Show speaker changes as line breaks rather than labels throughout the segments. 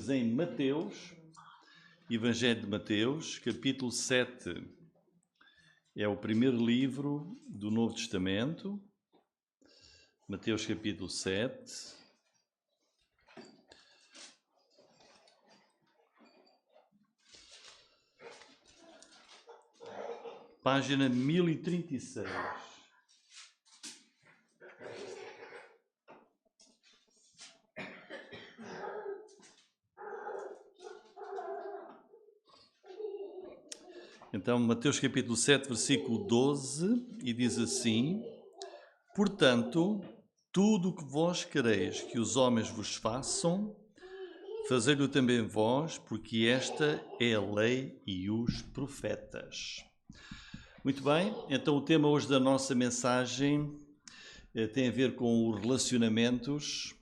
Bíblias em Mateus, Evangelho de Mateus, capítulo 7. É o primeiro livro do Novo Testamento. Mateus, capítulo 7. Página 1036. Então, Mateus capítulo 7, versículo 12, e diz assim: Portanto, tudo o que vós quereis que os homens vos façam, fazei-lo também vós, porque esta é a lei e os profetas. Muito bem, então o tema hoje da nossa mensagem tem a ver com os relacionamentos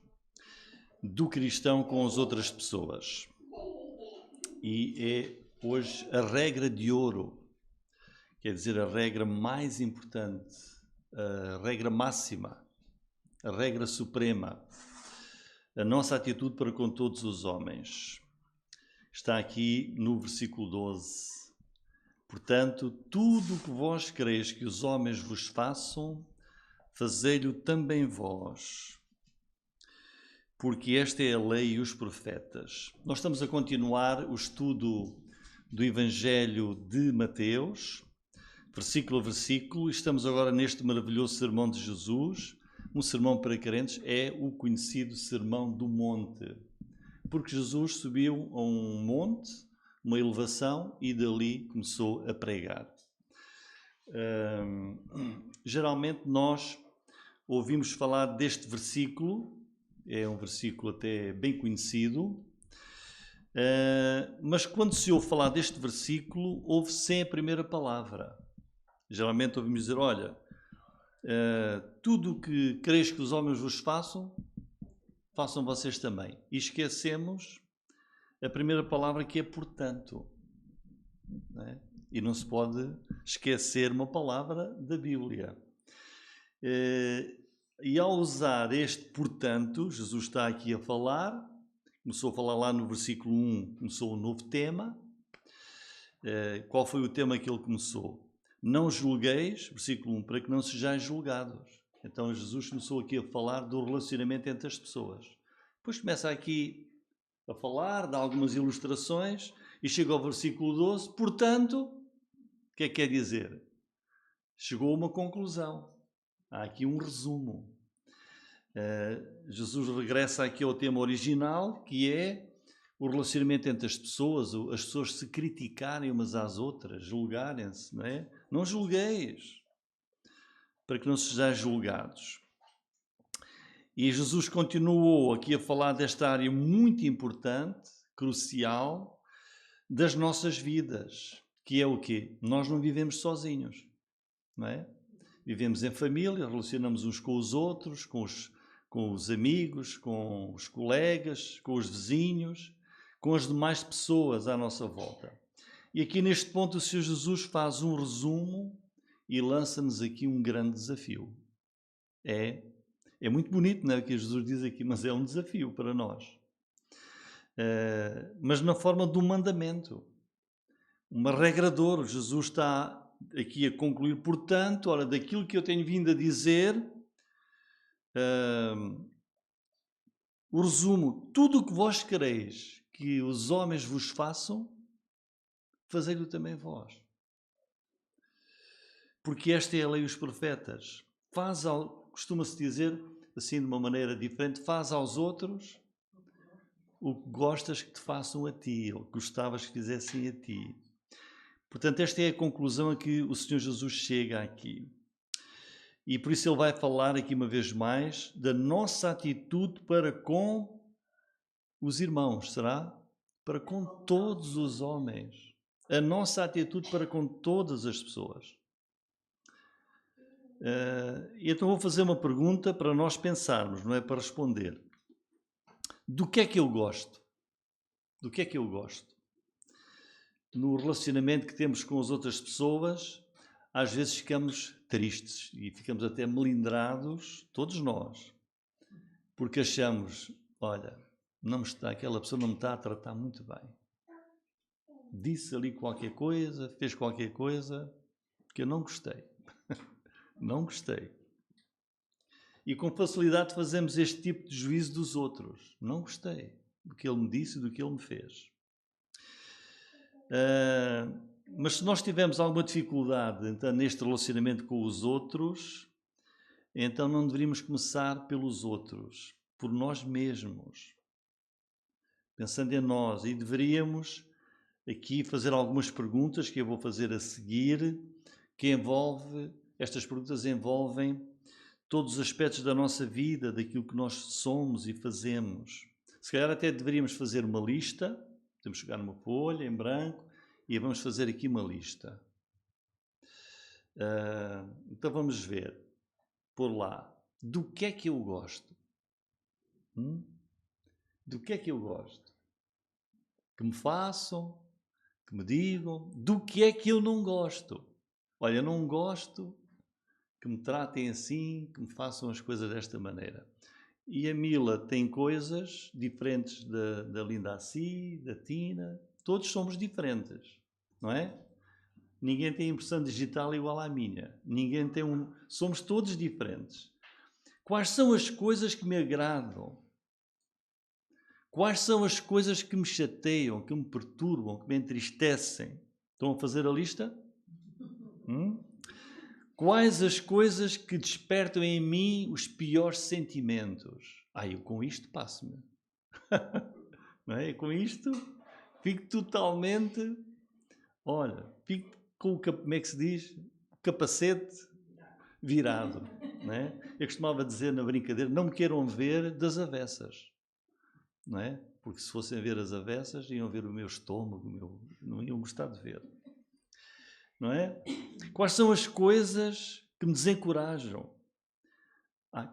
do cristão com as outras pessoas. E é hoje a regra de ouro, quer dizer, a regra mais importante, a regra máxima, a regra suprema, a nossa atitude para com todos os homens. Está aqui no versículo 12. Portanto, tudo o que vós quereis que os homens vos façam, fazei-lo também vós, porque esta é a lei e os profetas. Nós estamos a continuar o estudo do Evangelho de Mateus, versículo a versículo. Estamos agora neste maravilhoso sermão de Jesus. Um sermão para crentes é o conhecido Sermão do Monte, porque Jesus subiu a um monte, uma elevação, e dali começou a pregar. Geralmente nós ouvimos falar deste versículo, é um versículo até bem conhecido, mas quando se ouve falar deste versículo, ouve sem a primeira palavra. Geralmente ouvimos dizer, olha, tudo o que quereis que os homens vos façam, façam vocês também. E esquecemos a primeira palavra, que é portanto. Não é? E não se pode esquecer uma palavra da Bíblia. E ao usar este portanto, Jesus está aqui a falar, começou a falar lá no versículo 1, começou um novo tema. Qual foi o tema que ele começou? Não julgueis, versículo 1, para que não sejais julgados. Então Jesus começou aqui a falar do relacionamento entre as pessoas. Depois começa aqui a falar, dá algumas ilustrações, e chega ao versículo 12, portanto, o que é que quer dizer? Chegou a uma conclusão. Há aqui um resumo. Jesus regressa aqui ao tema original, que é o relacionamento entre as pessoas se criticarem umas às outras, julgarem-se, não é? Não julgueis, para que não sejais julgados. E Jesus continuou aqui a falar desta área muito importante, crucial, das nossas vidas, que é o quê? Nós não vivemos sozinhos, não é? Vivemos em família, relacionamos uns com os outros, com os amigos, com os colegas, com os vizinhos, com as demais pessoas à nossa volta. E aqui neste ponto o Senhor Jesus faz um resumo e lança-nos aqui um grande desafio. É muito bonito, não é, o que Jesus diz aqui, mas é um desafio para nós. Mas na forma de um mandamento, uma regra de ouro. Jesus está aqui a concluir, portanto, olha, daquilo que eu tenho vindo a dizer, o resumo, tudo o que vós quereis que os homens vos façam, fazei-lo também vós. Porque esta é a lei e os profetas. Costuma-se dizer, assim de uma maneira diferente, faz aos outros o que gostas que te façam a ti, ou que gostavas que fizessem a ti. Portanto, esta é a conclusão a que o Senhor Jesus chega aqui. E por isso ele vai falar aqui uma vez mais da nossa atitude para com os irmãos, será? Para com todos os homens. A nossa atitude para com todas as pessoas. E então vou fazer uma pergunta para nós pensarmos, não é? Para responder. Do que é que eu gosto? Do que é que eu gosto? No relacionamento que temos com as outras pessoas, às vezes ficamos tristes e ficamos até melindrados, todos nós, porque achamos, olha, aquela pessoa não me está a tratar muito bem. Disse ali qualquer coisa, fez qualquer coisa que eu não gostei. Não gostei. E com facilidade fazemos este tipo de juízo dos outros. Não gostei do que ele me disse e do que ele me fez. Mas se nós tivermos alguma dificuldade então, neste relacionamento com os outros, então não deveríamos começar pelos outros, por nós mesmos. Pensando em nós. E deveríamos aqui fazer algumas perguntas que eu vou fazer a seguir, estas perguntas envolvem todos os aspectos da nossa vida, daquilo que nós somos e fazemos. Se calhar até deveríamos fazer uma lista, podemos pegar numa folha em branco e vamos fazer aqui uma lista. Então vamos ver, por lá, do que é que eu gosto? Do que é que eu gosto? Que me façam, que me digam, do que é que eu não gosto? Olha, eu não gosto que me tratem assim, que me façam as coisas desta maneira. E a Mila tem coisas diferentes da Linda Assi, da Tina, todos somos diferentes, não é? Ninguém tem impressão digital igual à minha, somos todos diferentes. Quais são as coisas que me agradam? Quais são as coisas que me chateiam, que me perturbam, que me entristecem? Estão a fazer a lista? Quais as coisas que despertam em mim os piores sentimentos? Eu com isto passo-me. Não é? Com isto fico totalmente... fico com como é que se diz? O capacete virado. Não é? Eu costumava dizer na brincadeira, não me queiram ver das avessas. Não é? Porque se fossem ver as avessas, iam ver o meu estômago, não iam gostar de ver. Não é? Quais são as coisas que me desencorajam?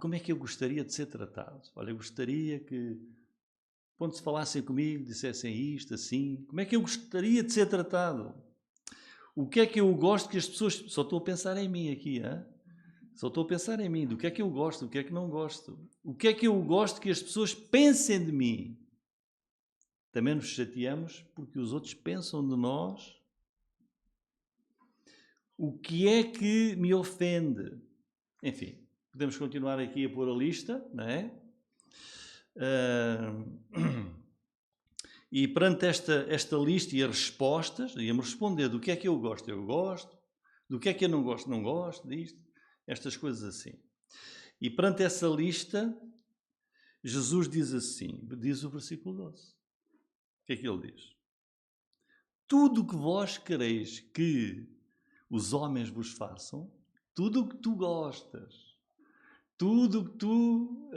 Como é que eu gostaria de ser tratado? Olha, eu gostaria que, quando se falassem comigo, dissessem isto, assim. Como é que eu gostaria de ser tratado? O que é que eu gosto que as pessoas... Só estou a pensar em mim aqui, hein? Só estou a pensar em mim. Do que é que eu gosto, do que é que não gosto. O que é que eu gosto que as pessoas pensem de mim? Também nos chateamos porque os outros pensam de nós. O que é que me ofende? Enfim, podemos continuar aqui a pôr a lista, não é? E perante esta lista e as respostas, íamos responder do que é que eu gosto, do que é que eu não gosto disto, estas coisas assim. E perante essa lista, Jesus diz assim, diz o versículo 12. O que é que ele diz? Tudo o que vós quereis que os homens vos façam, tudo o que tu gostas, tudo o que tu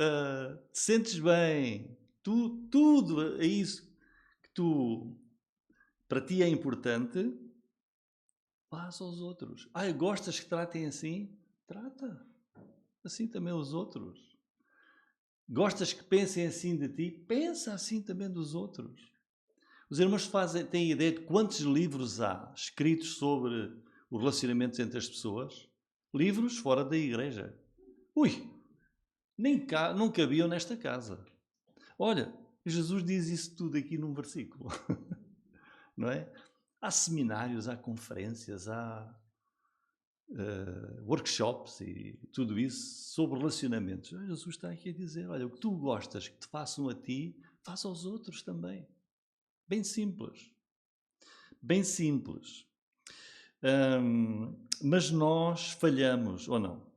te sentes bem, tudo é isso que para ti é importante, faz aos outros. Gostas que tratem assim? Trata assim também os outros. Gostas que pensem assim de ti? Pensa assim também dos outros. Os irmãos têm ideia de quantos livros há escritos sobre os relacionamentos entre as pessoas? Livros fora da igreja. Não cabiam nesta casa. Olha, Jesus diz isso tudo aqui num versículo. Não é? Há seminários, há conferências, há workshops e tudo isso sobre relacionamentos. Jesus está aqui a dizer, olha, o que tu gostas que te façam a ti, faça aos outros também. Bem simples. Bem simples. Mas nós falhamos, ou não?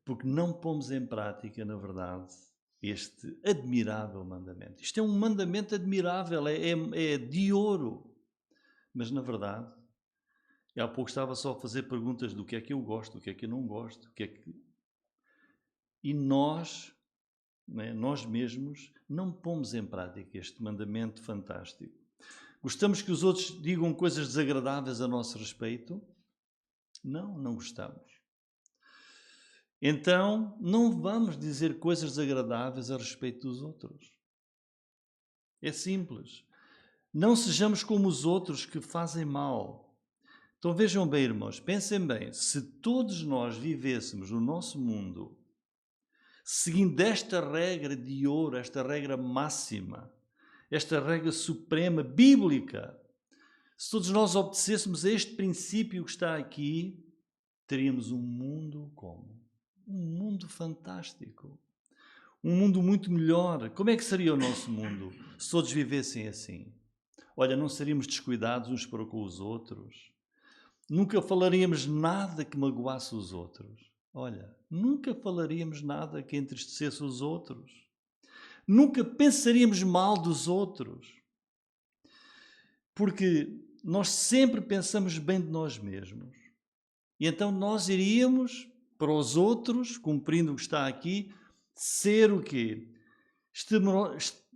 Porque não pomos em prática, na verdade, este admirável mandamento. Isto é um mandamento admirável, é de ouro. Mas, na verdade, há pouco estava só a fazer perguntas do que é que eu gosto, do que é que eu não gosto, E nós mesmos, não pomos em prática este mandamento fantástico. Gostamos que os outros digam coisas desagradáveis a nosso respeito? Não gostamos. Então, não vamos dizer coisas desagradáveis a respeito dos outros. É simples. Não sejamos como os outros que fazem mal. Então vejam bem, irmãos, pensem bem, se todos nós vivêssemos no nosso mundo seguindo esta regra de ouro, esta regra máxima, esta regra suprema bíblica. Se todos nós obedecêssemos a este princípio que está aqui, teríamos um mundo como? Um mundo fantástico. Um mundo muito melhor. Como é que seria o nosso mundo se todos vivessem assim? Olha, não seríamos descuidados uns para com os outros. Nunca falaríamos nada que magoasse os outros. Olha, nunca falaríamos nada que entristecesse os outros. Nunca pensaríamos mal dos outros. Porque nós sempre pensamos bem de nós mesmos. E então nós iríamos para os outros, cumprindo o que está aqui, ser o quê?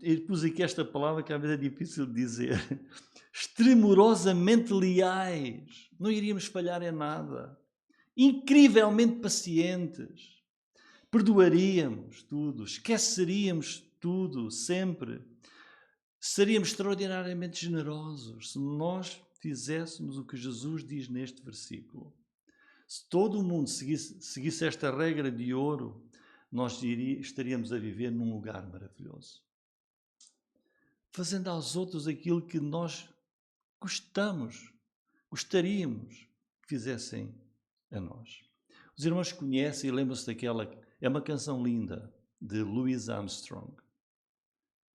Eu pus aqui esta palavra que às vezes é difícil de dizer. Extremorosamente leais. Não iríamos falhar em nada. Incrivelmente pacientes. Perdoaríamos tudo. Esqueceríamos tudo, sempre. Seríamos extraordinariamente generosos se nós fizéssemos o que Jesus diz neste versículo. Se todo o mundo seguisse esta regra de ouro, nós estaríamos a viver num lugar maravilhoso. Fazendo aos outros aquilo que nós gostaríamos que fizessem a nós. Os irmãos conhecem e lembram-se daquela... É uma canção linda, de Louis Armstrong.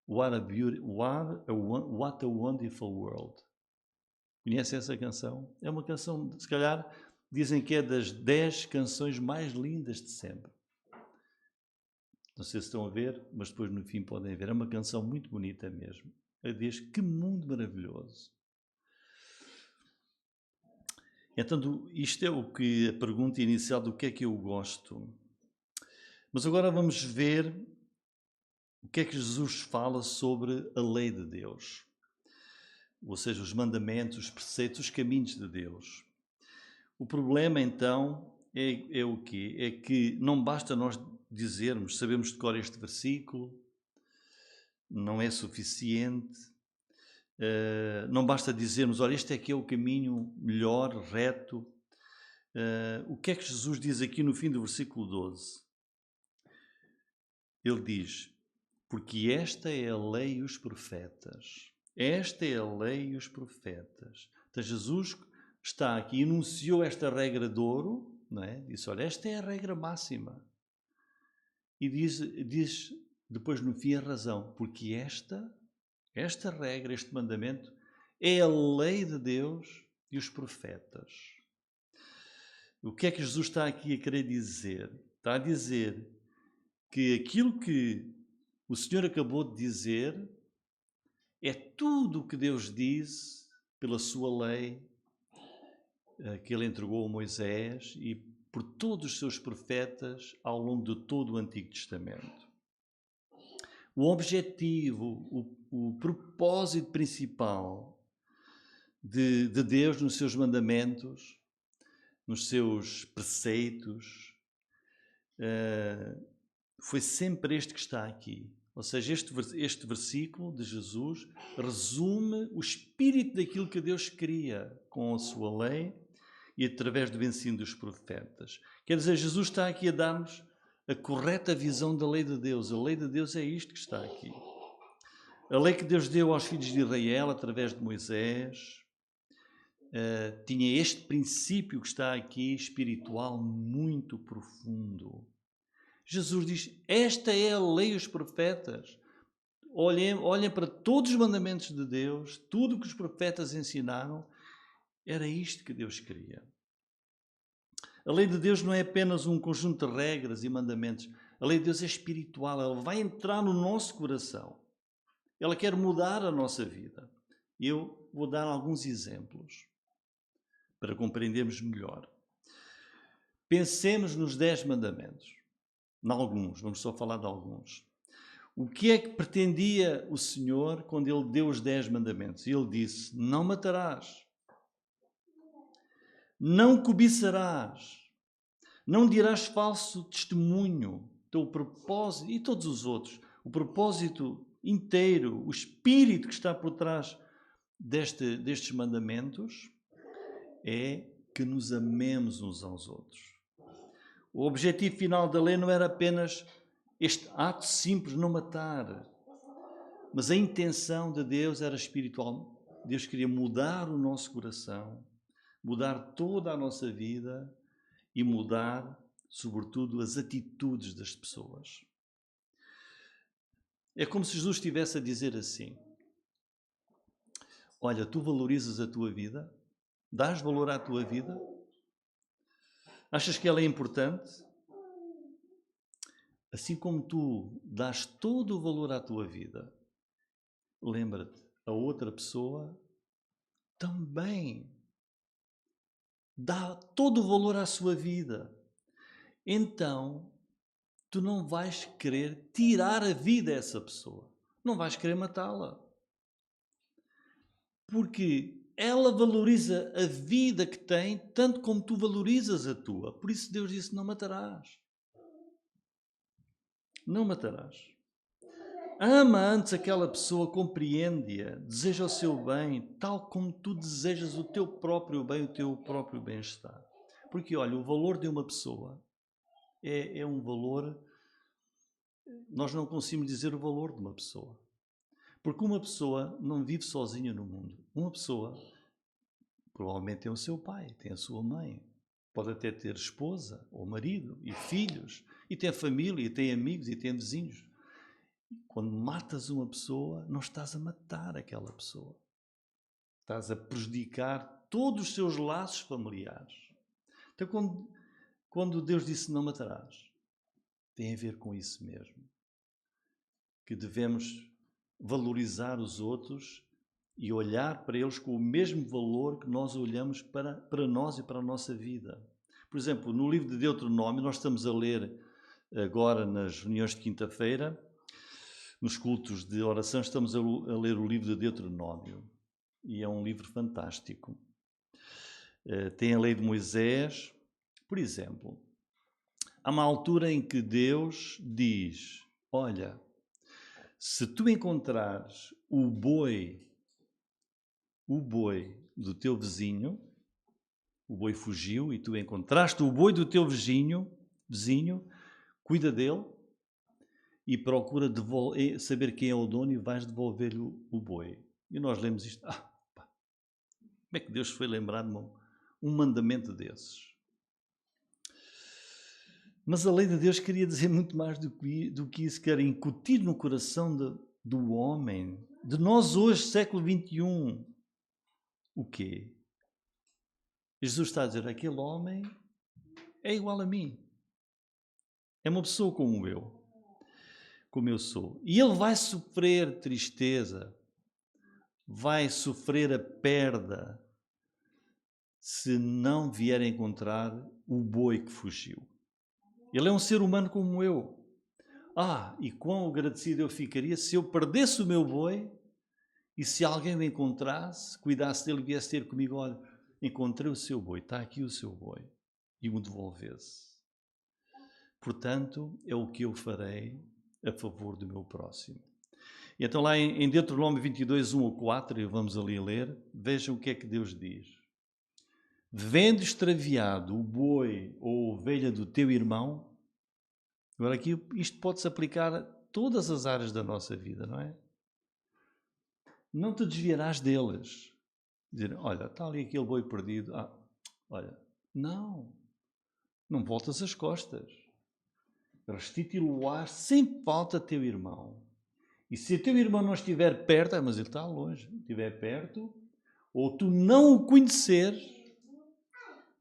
What a Wonderful World. Conhecem essa canção? É uma canção, se calhar, dizem que é das 10 canções mais lindas de sempre. Não sei se estão a ver, mas depois no fim podem ver. É uma canção muito bonita mesmo. Diz, que mundo maravilhoso. Então, isto é a pergunta inicial do que é que eu gosto. Mas agora vamos ver o que é que Jesus fala sobre a lei de Deus. Ou seja, os mandamentos, os preceitos, os caminhos de Deus. O problema, então, é o quê? É que não basta nós dizermos, sabemos de cor este versículo, não é suficiente. Não basta dizermos, olha, este é que é o caminho melhor, reto. O que é que Jesus diz aqui no fim do versículo 12? Ele diz, porque esta é a lei e os profetas. Esta é a lei e os profetas. Então Jesus está aqui, enunciou esta regra de ouro, não é? Disse, olha, esta é a regra máxima. E diz depois no fim a razão, porque esta regra, este mandamento, é a lei de Deus e os profetas. O que é que Jesus está aqui a querer dizer? Está a dizer que aquilo que o Senhor acabou de dizer é tudo o que Deus diz pela sua lei, que Ele entregou a Moisés e por todos os seus profetas ao longo de todo o Antigo Testamento. O objetivo, o propósito principal de Deus nos seus mandamentos, nos seus preceitos, foi sempre este que está aqui. Ou seja, este versículo de Jesus resume o espírito daquilo que Deus queria com a sua lei e através do ensino dos profetas. Quer dizer, Jesus está aqui a dar-nos a correta visão da lei de Deus. A lei de Deus é isto que está aqui. A lei que Deus deu aos filhos de Israel através de Moisés tinha este princípio que está aqui, espiritual, muito profundo. Jesus diz, esta é a lei e os profetas. Olhem para todos os mandamentos de Deus, tudo o que os profetas ensinaram, era isto que Deus queria. A lei de Deus não é apenas um conjunto de regras e mandamentos. A lei de Deus é espiritual, ela vai entrar no nosso coração. Ela quer mudar a nossa vida. Eu vou dar alguns exemplos para compreendermos melhor. Pensemos nos 10 mandamentos. Em alguns, vamos só falar de alguns. O que é que pretendia o Senhor quando Ele deu os 10 mandamentos? Ele disse, não matarás, não cobiçarás, não dirás falso testemunho. Então o propósito, e todos os outros, o propósito inteiro, o espírito que está por trás destes mandamentos é que nos amemos uns aos outros. O objetivo final da lei não era apenas este ato simples, não matar. Mas a intenção de Deus era espiritual. Deus queria mudar o nosso coração, mudar toda a nossa vida e mudar, sobretudo, as atitudes das pessoas. É como se Jesus estivesse a dizer assim: olha, tu valorizas a tua vida? Dás valor à tua vida? Achas que ela é importante? Assim como tu dás todo o valor à tua vida, lembra-te, a outra pessoa também dá todo o valor à sua vida. Então, tu não vais querer tirar a vida a essa pessoa. Não vais querer matá-la. Porque ela valoriza a vida que tem tanto como tu valorizas a tua. Por isso Deus disse: não matarás. Não matarás. Ama antes aquela pessoa, compreende-a, deseja o seu bem, tal como tu desejas o teu próprio bem, o teu próprio bem-estar. Porque, olha, o valor de uma pessoa é um valor... Nós não conseguimos dizer o valor de uma pessoa. Porque uma pessoa não vive sozinha no mundo. Uma pessoa provavelmente tem o seu pai, tem a sua mãe. Pode até ter esposa ou marido e filhos. E tem família, e tem amigos, e tem vizinhos. Quando matas uma pessoa, não estás a matar aquela pessoa. Estás a prejudicar todos os seus laços familiares. Então, quando Deus disse não matarás, tem a ver com isso mesmo. Que devemos valorizar os outros e olhar para eles com o mesmo valor que nós olhamos para nós e para a nossa vida. Por exemplo, no livro de Deuteronômio, nós estamos a ler agora nas reuniões de quinta-feira, nos cultos de oração, estamos a ler o livro de Deuteronômio. E é um livro fantástico. Tem a lei de Moisés. Por exemplo, há uma altura em que Deus diz: olha, se tu encontrares o boi do teu vizinho, o boi fugiu e tu encontraste o boi do teu vizinho, cuida dele e procura saber quem é o dono e vais devolver-lhe o boi. E nós lemos isto. Como é que Deus foi lembrar de um mandamento desses? Mas a lei de Deus queria dizer muito mais do que isso, quer incutir no coração do homem, de nós hoje, século XXI. O quê? Jesus está a dizer: aquele homem é igual a mim. É uma pessoa como eu sou. E ele vai sofrer tristeza, vai sofrer a perda, se não vier a encontrar o boi que fugiu. Ele é um ser humano como eu. E quão agradecido eu ficaria se eu perdesse o meu boi e se alguém o encontrasse, cuidasse dele e viesse ter comigo: olha, encontrei o seu boi, está aqui o seu boi, e me devolvesse. Portanto, é o que eu farei a favor do meu próximo. E então lá em Deuteronômio 22, 1 a 4, e vamos ali ler, vejam o que é que Deus diz. Vendo extraviado o boi ou a ovelha do teu irmão... Agora aqui isto pode-se aplicar a todas as áreas da nossa vida, não é? Não te desviarás deles. Dizer: olha, está ali aquele boi perdido. Olha, não voltas as costas. Restituí-lo-ás sem falta a teu irmão. E se o teu irmão não estiver perto, mas ele está longe, estiver perto, ou tu não o conheceres,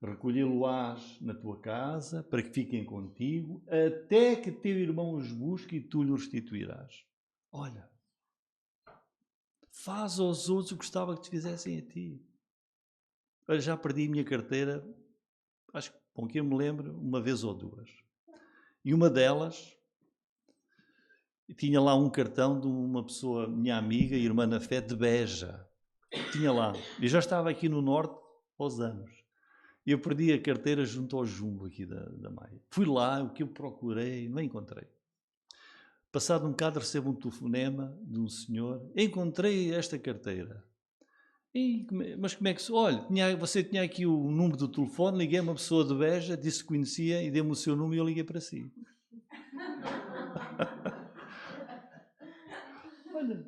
recolhê-lo-ás na tua casa, para que fiquem contigo, até que teu irmão os busque e tu lhe restituirás. Olha, faz aos outros o que gostava que te fizessem a ti. Eu já perdi a minha carteira, acho que, com que eu me lembro, uma vez ou duas. E uma delas, tinha lá um cartão de uma pessoa, minha amiga, irmã na fé, de Beja. Tinha lá. Eu já estava aqui no Norte aos anos. Eu perdi a carteira junto ao Jumbo aqui da Maia. Fui lá, o que eu procurei, não encontrei. Passado um bocado recebo um telefonema de um senhor: encontrei esta carteira. Mas como é que... Olha, você tinha aqui o número do telefone, liguei a uma pessoa de Beja, disse que conhecia e deu-me o seu número e eu liguei para si. Olha,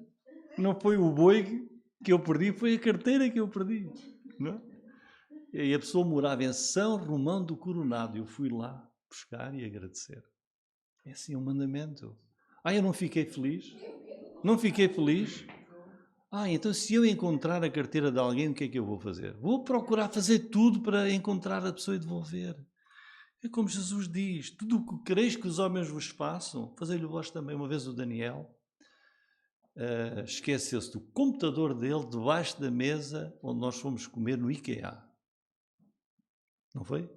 Não foi o boi que eu perdi, foi a carteira que eu perdi. Não? E a pessoa morava em São Romão do Coronado. Eu fui lá buscar e agradecer. É assim um mandamento. Eu não fiquei feliz? Não fiquei feliz? Então se eu encontrar a carteira de alguém, o que é que eu vou fazer? Vou procurar fazer tudo para encontrar a pessoa e devolver. É como Jesus diz, tudo o que quereis que os homens vos façam, fazei-lhe vós também. Uma vez o Daniel esqueceu-se do computador dele debaixo da mesa onde nós fomos comer no IKEA. Não foi?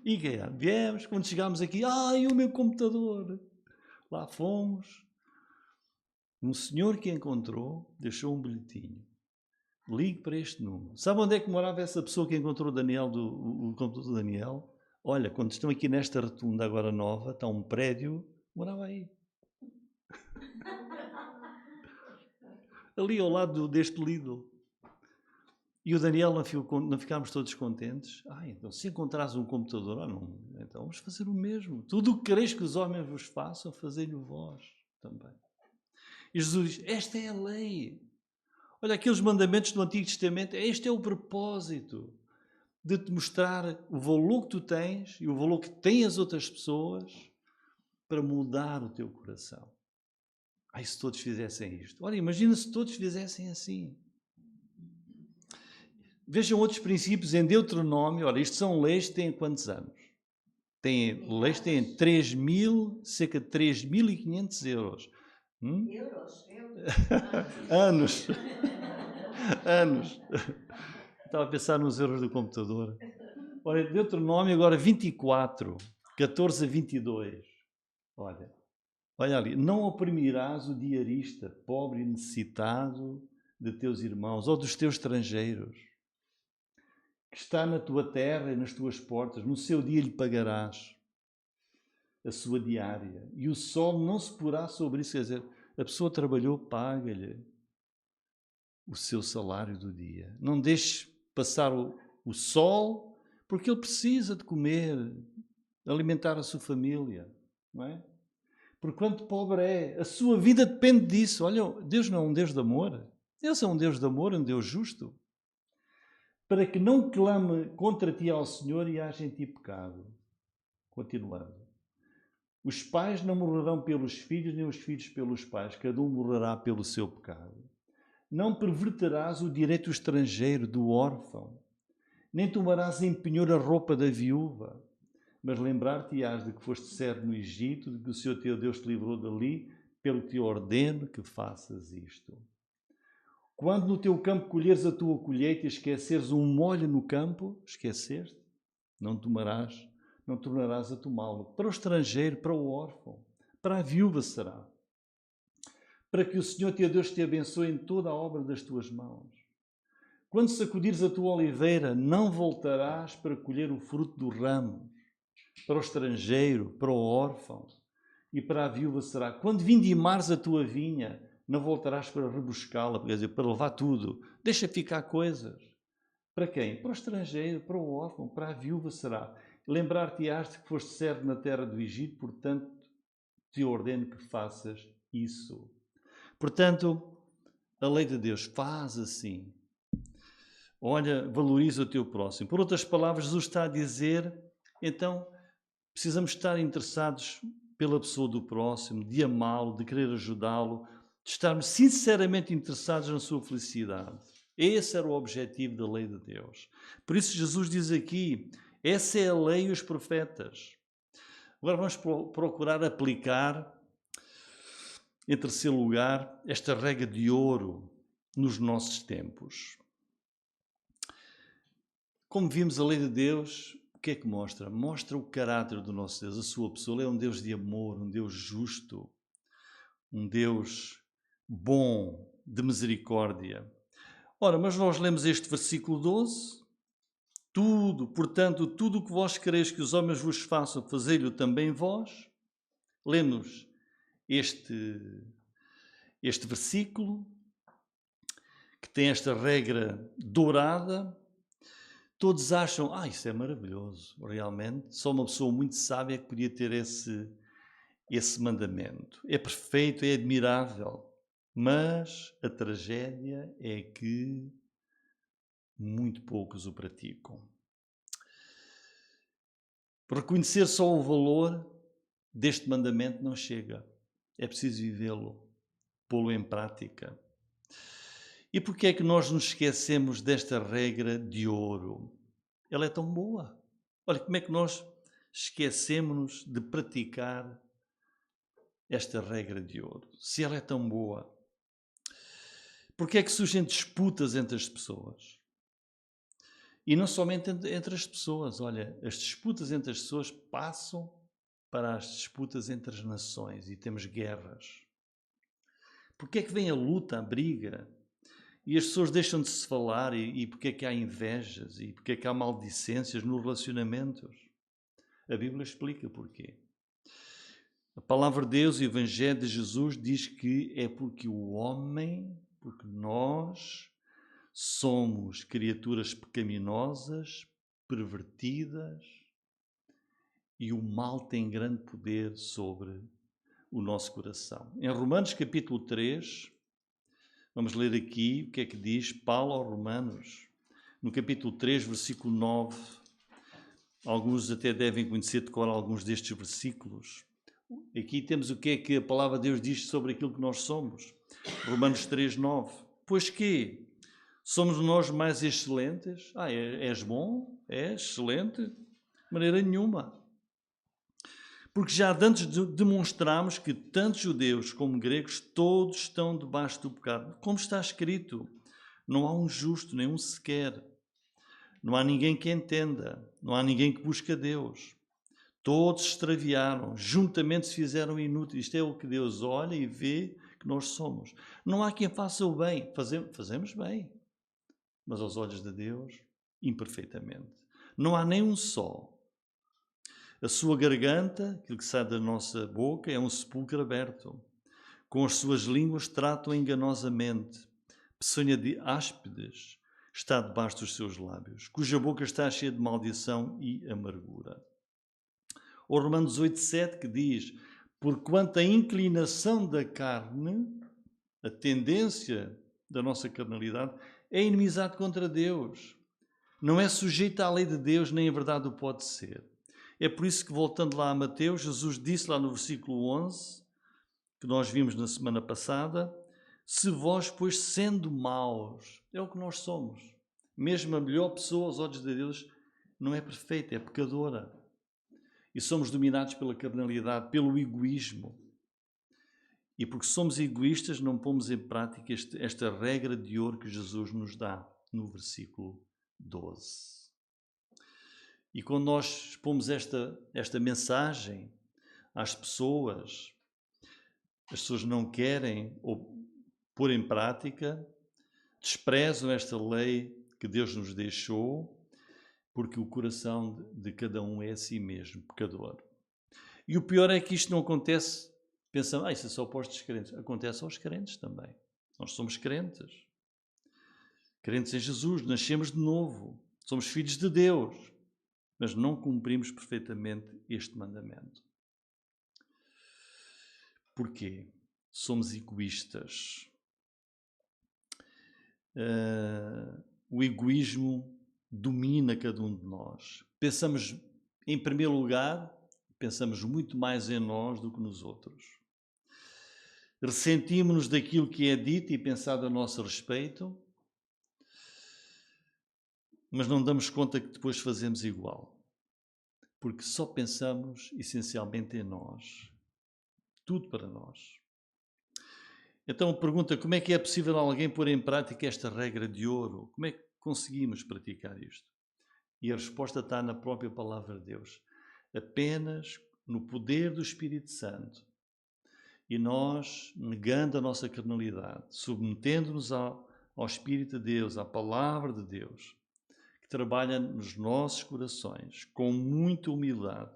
IKEA. Viemos, quando chegámos aqui, e o meu computador? Lá fomos. Um senhor que encontrou deixou um bilhetinho. Ligue para este número. Sabe onde é que morava essa pessoa que encontrou o Daniel, o computador do Daniel? Olha, quando estão aqui nesta rotunda agora nova, está um prédio, morava aí. Ali ao lado deste Lidl. E o Daniel não ficámos todos contentes. Então se encontrares um computador, não, então vamos fazer o mesmo. Tudo o que quereis que os homens vos façam, fazei-lhe vós também. E Jesus diz, esta é a lei. Olha, aqueles mandamentos do Antigo Testamento, este é o propósito de te mostrar o valor que tu tens e o valor que têm as outras pessoas para mudar o teu coração. Se todos fizessem isto. Olha, imagina se todos fizessem assim. Vejam outros princípios em Deuteronômio. Olha, isto são leis que têm quantos anos? Leis que têm cerca de 3.500 euros.
Euros?
Anos. Anos. Estava a pensar nos euros do computador. Olha, Deuteronômio agora 24, 14 a 22. Olha ali. Não oprimirás o diarista, pobre e necessitado de teus irmãos ou dos teus estrangeiros, que está na tua terra e nas tuas portas. No seu dia lhe pagarás a sua diária. E o sol não se porá sobre isso. Quer dizer, a pessoa trabalhou, paga-lhe o seu salário do dia. Não deixes passar o sol, porque ele precisa de comer, alimentar a sua família, não é? Porquanto pobre é, a sua vida depende disso. Olha, Deus não é um Deus de amor. Deus é um Deus de amor, um Deus justo. Para que não clame contra ti ao Senhor e haja em ti pecado. Continuando. Os pais não morrerão pelos filhos, nem os filhos pelos pais. Cada um morrerá pelo seu pecado. Não perverterás o direito estrangeiro do órfão, nem tomarás em penhor a roupa da viúva, mas lembrar-te-ás de que foste servo no Egito, de que o Senhor teu Deus te livrou dali, pelo que te ordeno que faças isto. Quando no teu campo colheres a tua colheita e esqueceres um molho no campo, esqueceste, não tornarás a tomá-lo. Para o estrangeiro, para o órfão, para a viúva será. Para que o Senhor teu Deus te abençoe em toda a obra das tuas mãos. Quando sacudires a tua oliveira, não voltarás para colher o fruto dos ramos. Para o estrangeiro, para o órfão e para a viúva será. Quando vindimares a tua vinha, não voltarás para rebuscá-la, quer dizer, para levar tudo. Deixa ficar coisas. Para quem? Para o estrangeiro, para o órfão, para a viúva será. Lembrar-te-ás de que foste servo na terra do Egito, portanto, te ordeno que faças isso. Portanto, a lei de Deus faz assim. Olha, valoriza o teu próximo. Por outras palavras, Jesus está a dizer, então, precisamos estar interessados pela pessoa do próximo, de amá-lo, de querer ajudá-lo, de estarmos sinceramente interessados na sua felicidade. Esse era o objetivo da lei de Deus. Por isso Jesus diz aqui, essa é a lei e os profetas. Agora vamos procurar aplicar, em terceiro lugar, esta regra de ouro nos nossos tempos. Como vimos, a lei de Deus, o que é que mostra? Mostra o caráter do nosso Deus, a sua pessoa. Ele é um Deus de amor, um Deus justo, um Deus bom, de misericórdia. Ora, mas nós lemos este versículo 12. Portanto, tudo o que vós quereis que os homens vos façam, fazei-lhe também vós. Lemos este versículo, que tem esta regra dourada. Todos acham, isso é maravilhoso, realmente. Só uma pessoa muito sábia que podia ter esse mandamento. É perfeito, é admirável, mas a tragédia é que muito poucos o praticam. Reconhecer só o valor deste mandamento não chega. É preciso vivê-lo, pô-lo em prática. E porquê é que nós nos esquecemos desta regra de ouro? Ela é tão boa. Olha, como é que nós esquecemos-nos de praticar esta regra de ouro? Se ela é tão boa. Porquê é que surgem disputas entre as pessoas? E não somente entre as pessoas. Olha, as disputas entre as pessoas passam para as disputas entre as nações e temos guerras. Porquê é que vem a luta, a briga? E as pessoas deixam de se falar e porquê é que há invejas e porquê é que há maldicências nos relacionamentos? A Bíblia explica porquê. A palavra de Deus e o Evangelho de Jesus diz que é porque porque nós somos criaturas pecaminosas, pervertidas e o mal tem grande poder sobre o nosso coração. Em Romanos capítulo 3, vamos ler aqui o que é que diz Paulo aos Romanos, no capítulo 3, versículo 9. Alguns até devem conhecer de cor alguns destes versículos. Aqui temos o que é que a palavra de Deus diz sobre aquilo que nós somos. Romanos 3, 9. Pois que somos nós mais excelentes? És bom? És excelente? De maneira nenhuma. Porque já antes demonstramos que tanto judeus como gregos todos estão debaixo do pecado. Como está escrito, não há um justo, nenhum sequer. Não há ninguém que entenda, não há ninguém que busque a Deus. Todos se extraviaram, juntamente se fizeram inúteis. Isto é o que Deus olha e vê que nós somos. Não há quem faça o bem. Fazemos bem, mas aos olhos de Deus, imperfeitamente. Não há nem um só. A sua garganta, aquilo que sai da nossa boca, é um sepulcro aberto. Com as suas línguas tratam enganosamente. Peçonha de áspides está debaixo dos seus lábios, cuja boca está cheia de maldição e amargura. Ou Romanos 8,7 que diz: porquanto a inclinação da carne, a tendência da nossa carnalidade, é inimizade contra Deus. Não é sujeita à lei de Deus, nem a verdade o pode ser. É por isso que, voltando lá a Mateus, Jesus disse lá no versículo 11, que nós vimos na semana passada: se vós, pois, sendo maus, é o que nós somos. Mesmo a melhor pessoa aos olhos de Deus não é perfeita, é pecadora. E somos dominados pela carnalidade, pelo egoísmo. E porque somos egoístas, não pomos em prática esta regra de ouro que Jesus nos dá no versículo 12. E quando nós expomos esta mensagem às pessoas, as pessoas não querem pôr em prática, desprezam esta lei que Deus nos deixou, porque o coração de cada um é a si mesmo, pecador. E o pior é que isto não acontece, pensam, isso é só para os descrentes. Acontece aos crentes também. Nós somos crentes. Crentes em Jesus, nascemos de novo, somos filhos de Deus, mas não cumprimos perfeitamente este mandamento. Porquê? Somos egoístas. O egoísmo domina cada um de nós. Pensamos, em primeiro lugar, pensamos muito mais em nós do que nos outros. Ressentimos-nos daquilo que é dito e pensado a nosso respeito, mas não damos conta que depois fazemos igual. Porque só pensamos essencialmente em nós. Tudo para nós. Então a pergunta, como é que é possível alguém pôr em prática esta regra de ouro? Como é que conseguimos praticar isto? E a resposta está na própria palavra de Deus. Apenas no poder do Espírito Santo. E nós, negando a nossa carnalidade, submetendo-nos ao Espírito de Deus, à palavra de Deus, que trabalha nos nossos corações, com muita humildade,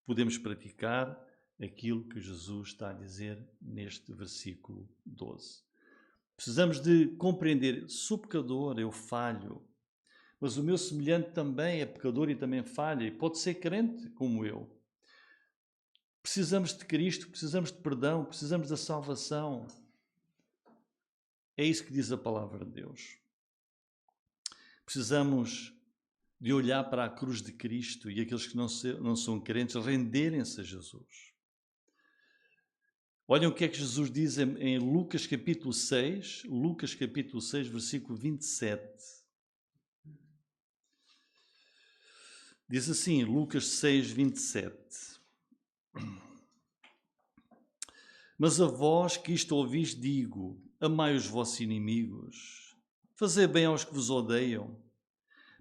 podemos praticar aquilo que Jesus está a dizer neste versículo 12. Precisamos de compreender, sou pecador, eu falho, mas o meu semelhante também é pecador e também falha, e pode ser crente como eu. Precisamos de Cristo, precisamos de perdão, precisamos da salvação. É isso que diz a palavra de Deus. Precisamos de olhar para a cruz de Cristo e aqueles que não são crentes renderem-se a Jesus. Olhem o que é que Jesus diz em Lucas capítulo 6, versículo 27. Diz assim, Lucas 6, 27. Mas a vós que isto ouvis digo, amai os vossos inimigos, fazei bem aos que vos odeiam,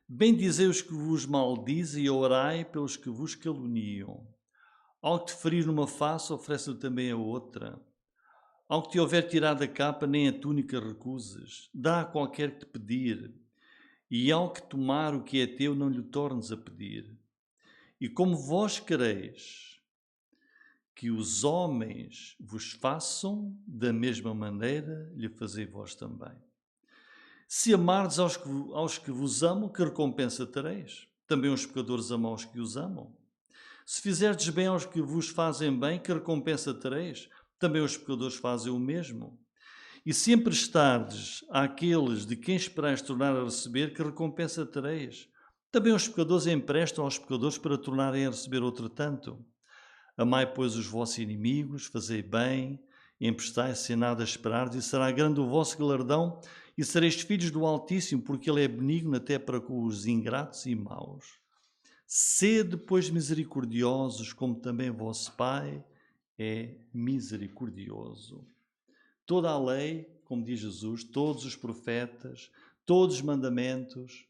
bendizei os que vos maldizem e orai pelos que vos caluniam. Ao que te ferir numa face, oferece-lhe também a outra. Ao que te houver tirado a capa, nem a túnica recuses. Dá a qualquer que te pedir. E ao que tomar o que é teu, não lhe tornes a pedir. E como vós quereis que os homens vos façam, da mesma maneira lhe fazei vós também. Se amardes aos que vos amam, que recompensa tereis? Também os pecadores amam aos que os amam. Se fizerdes bem aos que vos fazem bem, que recompensa tereis? Também os pecadores fazem o mesmo. E se emprestardes àqueles de quem esperais tornar a receber, que recompensa tereis? Também os pecadores emprestam aos pecadores para tornarem a receber outro tanto. Amai, pois, os vossos inimigos, fazei bem, emprestai sem nada esperar, e será grande o vosso galardão, e sereis filhos do Altíssimo, porque Ele é benigno até para com os ingratos e maus. Sede, pois, misericordiosos, como também vosso Pai é misericordioso. Toda a lei, como diz Jesus, todos os profetas, todos os mandamentos,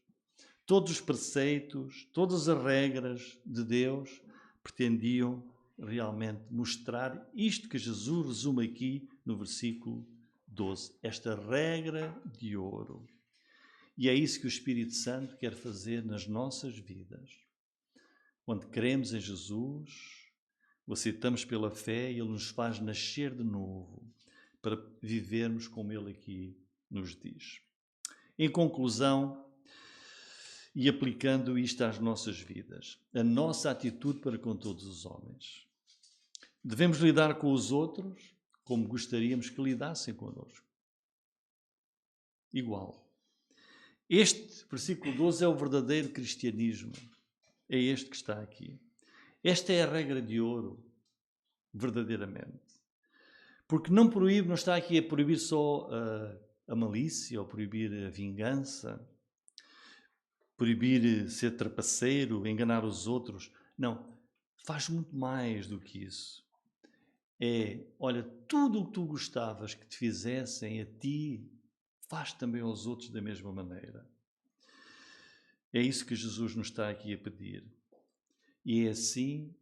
todos os preceitos, todas as regras de Deus pretendiam realmente mostrar isto que Jesus resume aqui no versículo 12, esta regra de ouro. E é isso que o Espírito Santo quer fazer nas nossas vidas. Quando cremos em Jesus, o aceitamos pela fé e Ele nos faz nascer de novo para vivermos como Ele aqui nos diz. Em conclusão, e aplicando isto às nossas vidas, a nossa atitude para com todos os homens. Devemos lidar com os outros como gostaríamos que lidassem connosco. Igual. Este versículo 12 é o verdadeiro cristianismo. É este que está aqui. Esta é a regra de ouro, verdadeiramente. Porque não está aqui a proibir só a malícia, ou proibir a vingança, proibir ser trapaceiro, enganar os outros. Não, faz muito mais do que isso. Olha, tudo o que tu gostavas que te fizessem a ti, faz também aos outros da mesma maneira. É isso que Jesus nos está aqui a pedir. E é assim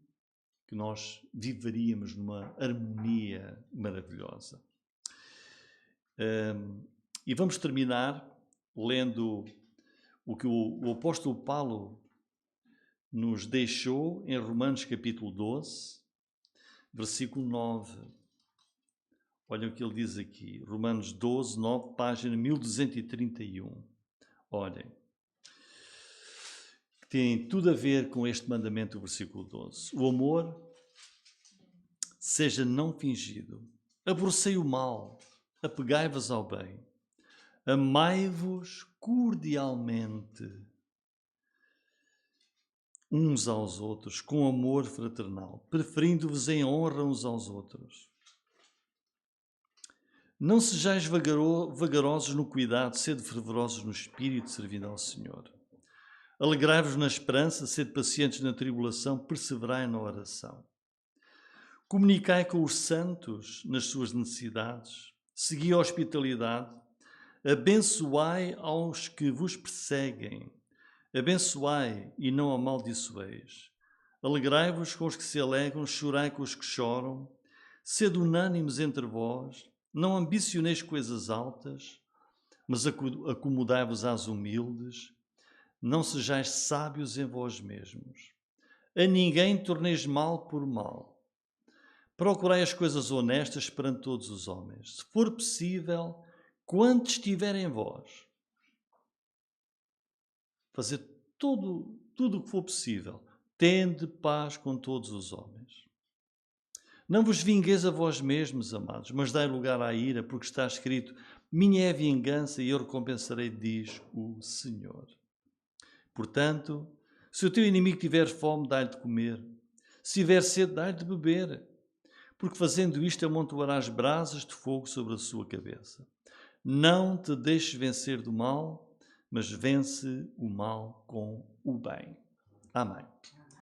que nós viveríamos numa harmonia maravilhosa. E vamos terminar lendo o que o apóstolo Paulo nos deixou em Romanos capítulo 12, versículo 9. Olha o que ele diz aqui, Romanos 12, 9, página 1231. Olhem, tem tudo a ver com este mandamento do versículo 12. O amor seja não fingido. Aborrecei o mal, apegai-vos ao bem. Amai-vos cordialmente uns aos outros, com amor fraternal, preferindo-vos em honra uns aos outros. Não sejais vagarosos no cuidado, sede fervorosos no espírito, servindo ao Senhor. Alegrai-vos na esperança, sede pacientes na tribulação, perseverai na oração. Comunicai com os santos nas suas necessidades, segui a hospitalidade, abençoai aos que vos perseguem, abençoai e não amaldiçoeis. Alegrai-vos com os que se alegram, chorai com os que choram, sede unânimes entre vós, não ambicioneis coisas altas, mas acomodai-vos às humildes, não sejais sábios em vós mesmos. A ninguém torneis mal por mal. Procurai as coisas honestas perante todos os homens. Se for possível, quanto estiver em vós, fazer tudo o que for possível. Tende paz com todos os homens. Não vos vingueis a vós mesmos, amados, mas dai lugar à ira, porque está escrito: minha é a vingança e eu recompensarei, diz o Senhor. Portanto, se o teu inimigo tiver fome, dá-lhe de comer. Se tiver sede, dá-lhe de beber. Porque fazendo isto, amontoarás brasas de fogo sobre a sua cabeça. Não te deixes vencer do mal, mas vence o mal com o bem. Amém.